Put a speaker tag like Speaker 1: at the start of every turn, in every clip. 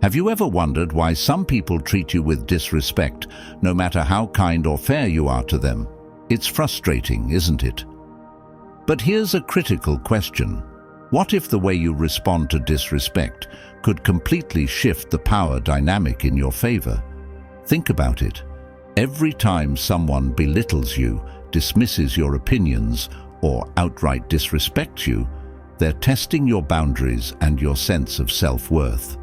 Speaker 1: Have you ever wondered why some people treat you with disrespect, no matter how kind or fair you are to them? It's frustrating, isn't it? But here's a critical question. What if the way you respond to disrespect could completely shift the power dynamic in your favor? Think about it. Every time someone belittles you, dismisses your opinions, or outright disrespects you, they're testing your boundaries and your sense of self-worth.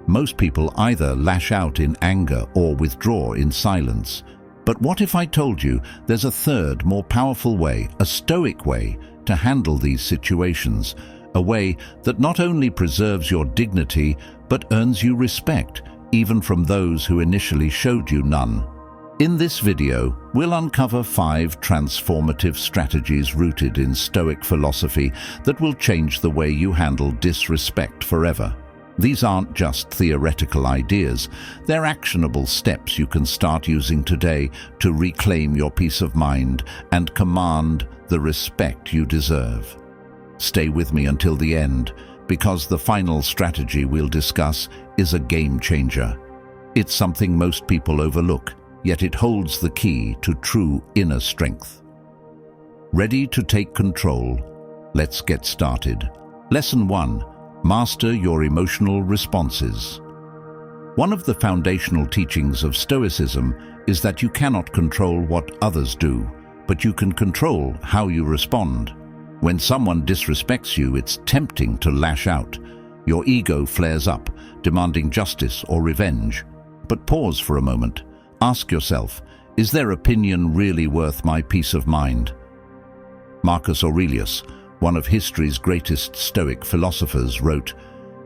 Speaker 1: Most people either lash out in anger or withdraw in silence. But what if I told you there's a third, more powerful way, a Stoic way, to handle these situations, a way that not only preserves your dignity, but earns you respect, even from those who initially showed you none? In this video, we'll uncover 5 transformative strategies rooted in Stoic philosophy that will change the way you handle disrespect forever. These aren't just theoretical ideas, they're actionable steps you can start using today to reclaim your peace of mind and command the respect you deserve. Stay with me until the end, because the final strategy we'll discuss is a game changer. It's something most people overlook, yet it holds the key to true inner strength. Ready to take control? Let's get started. Lesson 1. Master your emotional responses. One of the foundational teachings of Stoicism is that you cannot control what others do, but you can control how you respond. When someone disrespects you, it's tempting to lash out. Your ego flares up, demanding justice or revenge. But pause for a moment. Ask yourself, is their opinion really worth my peace of mind? Marcus Aurelius, one of history's greatest Stoic philosophers, wrote,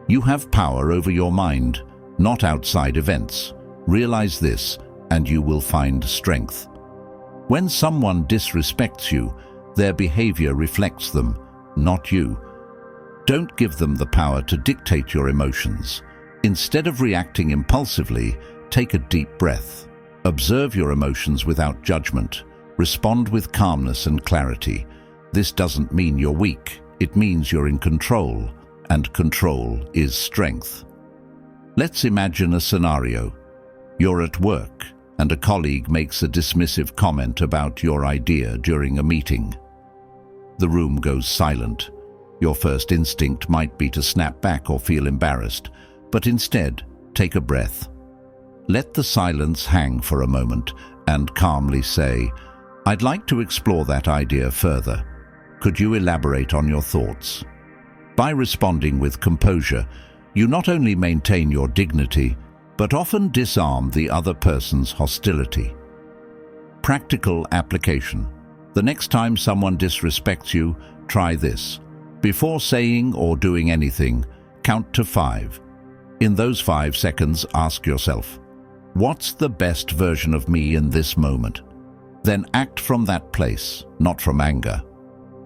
Speaker 1: "You have power over your mind, not outside events. Realize this, and you will find strength." When someone disrespects you, their behavior reflects them, not you. Don't give them the power to dictate your emotions. Instead of reacting impulsively, take a deep breath. Observe your emotions without judgment. Respond with calmness and clarity. This doesn't mean you're weak. It means you're in control, and control is strength. Let's imagine a scenario. You're at work, and a colleague makes a dismissive comment about your idea during a meeting. The room goes silent. Your first instinct might be to snap back or feel embarrassed, but instead, take a breath. Let the silence hang for a moment and calmly say, "I'd like to explore that idea further. Could you elaborate on your thoughts?" By responding with composure, you not only maintain your dignity, but often disarm the other person's hostility. Practical application. The next time someone disrespects you, try this. Before saying or doing anything, count to 5. In those 5 seconds, ask yourself, what's the best version of me in this moment? Then act from that place, not from anger.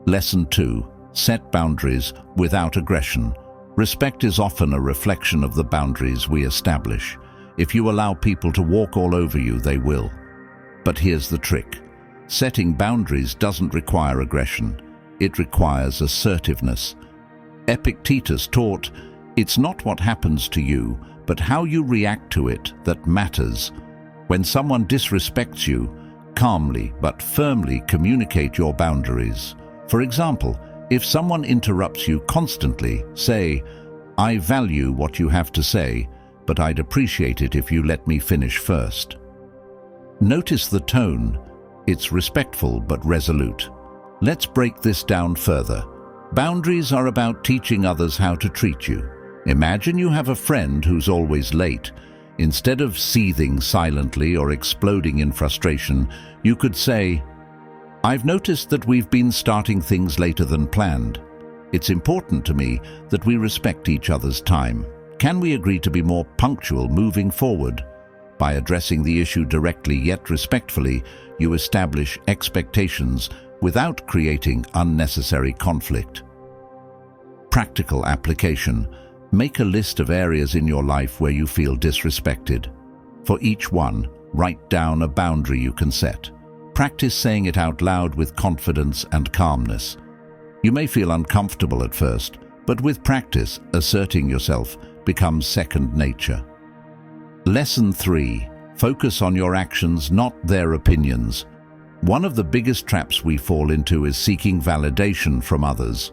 Speaker 1: Lesson 2. Set boundaries without aggression. Respect is often a reflection of the boundaries we establish. If you allow people to walk all over you, they will. But here's the trick. Setting boundaries doesn't require aggression. It requires assertiveness. Epictetus taught, "It's not what happens to you, but how you react to it that matters." When someone disrespects you, calmly but firmly communicate your boundaries. For example, if someone interrupts you constantly, say, "I value what you have to say, but I'd appreciate it if you let me finish first." Notice the tone. It's respectful but resolute. Let's break this down further. Boundaries are about teaching others how to treat you. Imagine you have a friend who's always late. Instead of seething silently or exploding in frustration, you could say, "I've noticed that we've been starting things later than planned. It's important to me that we respect each other's time. Can we agree to be more punctual moving forward?" By addressing the issue directly yet respectfully, you establish expectations without creating unnecessary conflict. Practical application. Make a list of areas in your life where you feel disrespected. For each one, write down a boundary you can set. Practice saying it out loud with confidence and calmness. You may feel uncomfortable at first, but with practice, asserting yourself becomes second nature. Lesson 3. Focus on your actions, not their opinions. One of the biggest traps we fall into is seeking validation from others.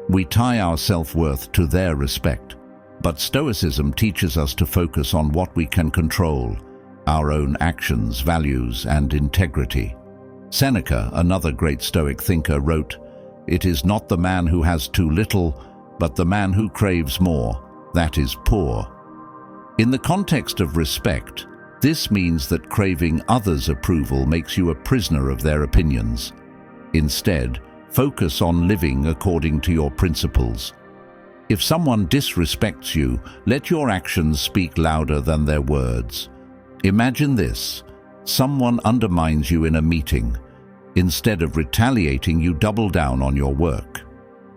Speaker 1: We tie our self-worth to their respect. But Stoicism teaches us to focus on what we can control, our own actions, values, and integrity. Seneca, another great Stoic thinker, wrote, "It is not the man who has too little, but the man who craves more, that is poor." In the context of respect, this means that craving others' approval makes you a prisoner of their opinions. Instead, focus on living according to your principles. If someone disrespects you, let your actions speak louder than their words. Imagine this: someone undermines you in a meeting. Instead of retaliating, you double down on your work.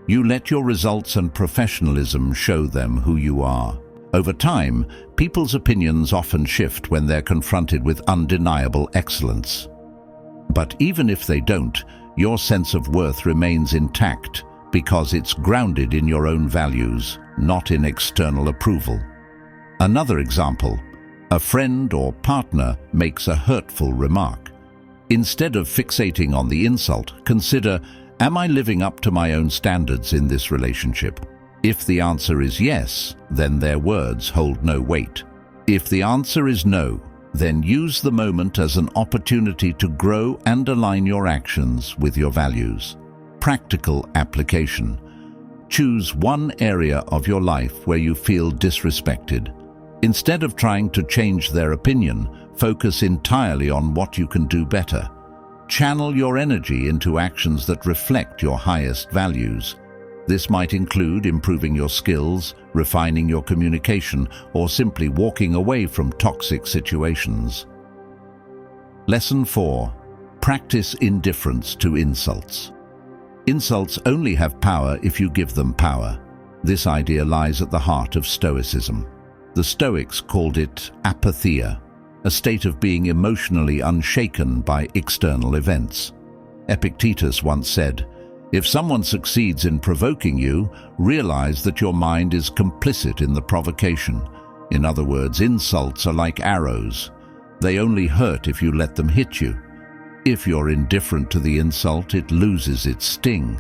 Speaker 1: You let your results and professionalism show them who you are. Over time, people's opinions often shift when they're confronted with undeniable excellence. But even if they don't, your sense of worth remains intact because it's grounded in your own values, not in external approval. Another example: a friend or partner makes a hurtful remark. Instead of fixating on the insult, consider, am I living up to my own standards in this relationship? If the answer is yes, then their words hold no weight. If the answer is no, then use the moment as an opportunity to grow and align your actions with your values. Practical application. Choose one area of your life where you feel disrespected. Instead of trying to change their opinion, focus entirely on what you can do better. Channel your energy into actions that reflect your highest values. This might include improving your skills, refining your communication, or simply walking away from toxic situations. Lesson 4. Practice indifference to insults. Insults only have power if you give them power. This idea lies at the heart of Stoicism. The Stoics called it apatheia, a state of being emotionally unshaken by external events. Epictetus once said, "If someone succeeds in provoking you, realize that your mind is complicit in the provocation." In other words, insults are like arrows. They only hurt if you let them hit you. If you're indifferent to the insult, it loses its sting.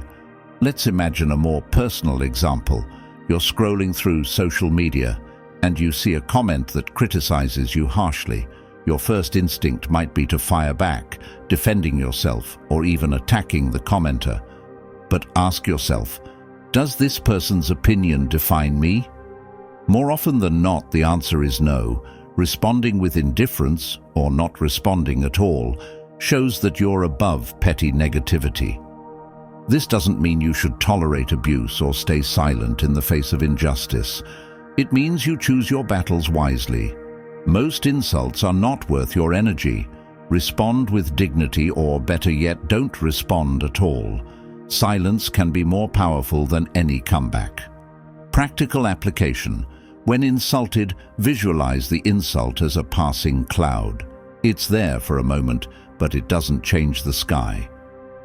Speaker 1: Let's imagine a more personal example. You're scrolling through social media and you see a comment that criticizes you harshly. Your first instinct might be to fire back, defending yourself, or even attacking the commenter. But ask yourself, does this person's opinion define me? More often than not, the answer is no. Responding with indifference, or not responding at all, shows that you're above petty negativity. This doesn't mean you should tolerate abuse or stay silent in the face of injustice. It means you choose your battles wisely. Most insults are not worth your energy. Respond with dignity, or better yet, don't respond at all. Silence can be more powerful than any comeback. Practical application. When insulted, visualize the insult as a passing cloud. It's there for a moment, but it doesn't change the sky.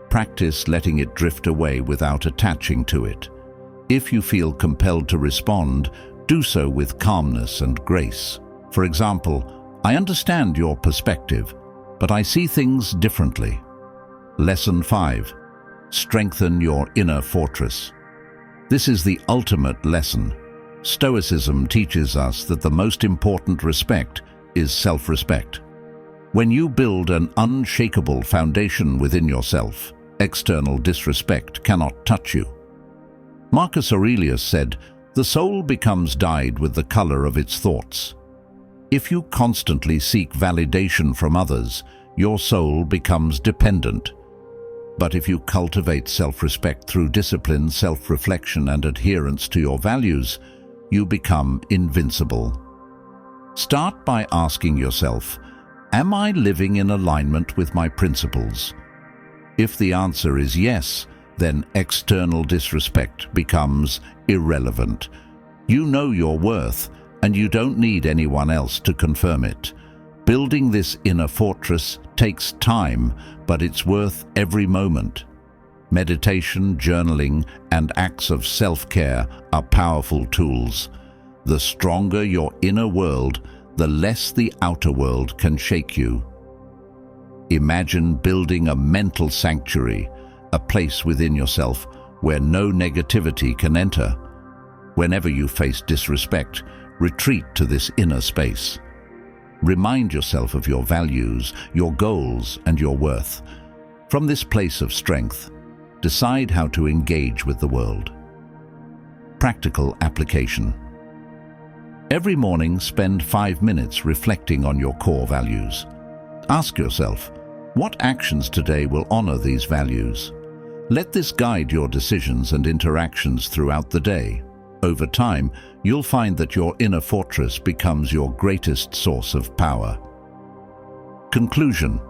Speaker 1: Practice letting it drift away without attaching to it. If you feel compelled to respond, do so with calmness and grace. For example, I understand your perspective, but I see things differently. Lesson 5. Strengthen your inner fortress. This is the ultimate lesson. Stoicism teaches us that the most important respect is self-respect. When you build an unshakable foundation within yourself, external disrespect cannot touch you. Marcus Aurelius said, "The soul becomes dyed with the color of its thoughts." If you constantly seek validation from others, your soul becomes dependent. But if you cultivate self-respect through discipline, self-reflection, and adherence to your values, you become invincible. Start by asking yourself, am I living in alignment with my principles? If the answer is yes, then external disrespect becomes irrelevant. You know your worth, and you don't need anyone else to confirm it. Building this inner fortress takes time, but it's worth every moment. Meditation, journaling, and acts of self-care are powerful tools. The stronger your inner world, the less the outer world can shake you. Imagine building a mental sanctuary, a place within yourself where no negativity can enter. Whenever you face disrespect, retreat to this inner space. Remind yourself of your values, your goals, and your worth. From this place of strength, decide how to engage with the world. Practical application. Every morning, spend 5 minutes reflecting on your core values. Ask yourself, what actions today will honor these values? Let this guide your decisions and interactions throughout the day. Over time, you'll find that your inner fortress becomes your greatest source of power. Conclusion.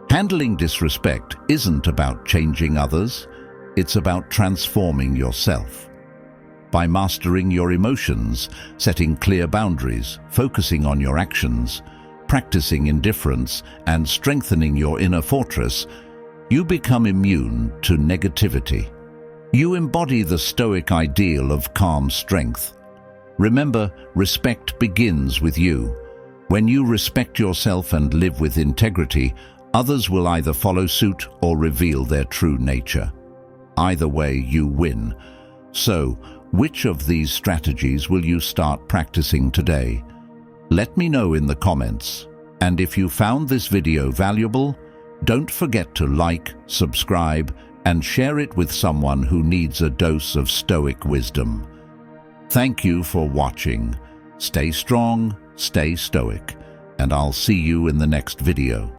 Speaker 1: Handling disrespect isn't about changing others, it's about transforming yourself. By mastering your emotions, setting clear boundaries, focusing on your actions, practicing indifference, and strengthening your inner fortress, you become immune to negativity. You embody the Stoic ideal of calm strength. Remember, respect begins with you. When you respect yourself and live with integrity, others will either follow suit or reveal their true nature. Either way, you win. So, which of these strategies will you start practicing today? Let me know in the comments. And if you found this video valuable, don't forget to like, subscribe, and share it with someone who needs a dose of Stoic wisdom. Thank you for watching. Stay strong, stay Stoic, and I'll see you in the next video.